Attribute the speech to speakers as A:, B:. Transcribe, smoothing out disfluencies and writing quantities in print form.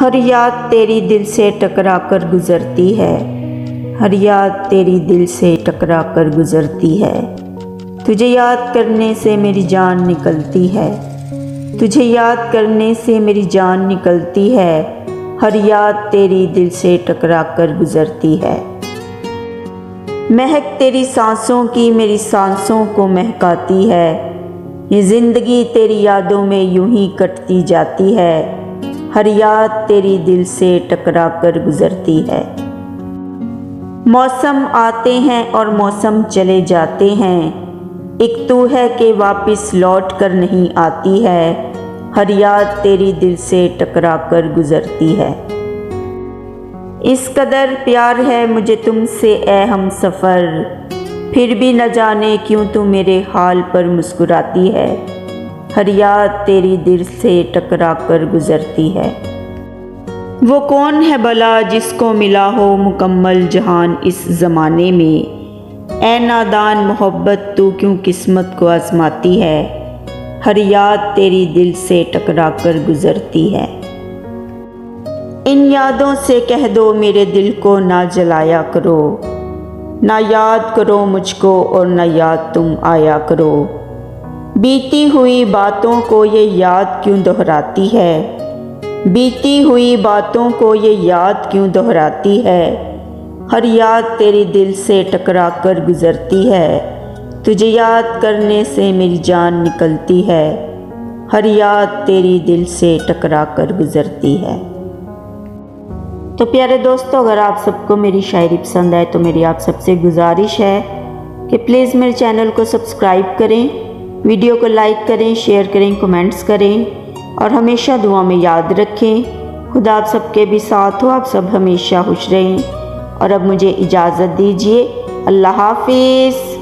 A: हर याद तेरी दिल से टकरा कर गुजरती है, हर याद तेरी दिल से टकरा कर गुजरती है। तुझे याद करने से मेरी जान निकलती है, तुझे याद करने से मेरी जान निकलती है। हर याद तेरी दिल से टकरा कर गुजरती है। महक तेरी सांसों की मेरी सांसों को महकाती है। ये ज़िंदगी तेरी यादों में यूं ही कटती जाती है। हर याद तेरी दिल से टकरा कर गुजरती है। मौसम आते हैं और मौसम चले जाते हैं, एक तू है कि वापस लौट कर नहीं आती है। हर याद तेरी दिल से टकरा कर गुजरती है। इस कदर प्यार है मुझे तुमसे ए हम सफ़र, फिर भी न जाने क्यों तू मेरे हाल पर मुस्कुराती है। हर याद तेरी दिल से टकरा कर गुजरती है। वो कौन है भला जिसको मिला हो मुकम्मल जहान इस ज़माने में, ए नादान मोहब्बत तू क्यों किस्मत को आजमाती है। हर याद तेरी दिल से टकरा कर गुजरती है। इन यादों से कह दो मेरे दिल को ना जलाया करो, ना याद करो मुझको और ना याद तुम आया करो। बीती हुई बातों को ये याद क्यों दोहराती है, बीती हुई बातों को ये याद क्यों दोहराती है। हर याद तेरी दिल से टकरा कर गुजरती है, तुझे याद करने से मेरी जान निकलती है। हर याद तेरी दिल से टकरा कर गुजरती है। तो प्यारे दोस्तों, अगर आप सबको मेरी शायरी पसंद आए तो मेरी आप सबसे गुजारिश है कि प्लीज़ मेरे चैनल को सब्सक्राइब करें, वीडियो को लाइक करें, शेयर करें, कमेंट्स करें और हमेशा दुआ में याद रखें। खुदा आप सबके भी साथ हो, आप सब हमेशा खुश रहें। और अब मुझे इजाज़त दीजिए। अल्लाह हाफिज़।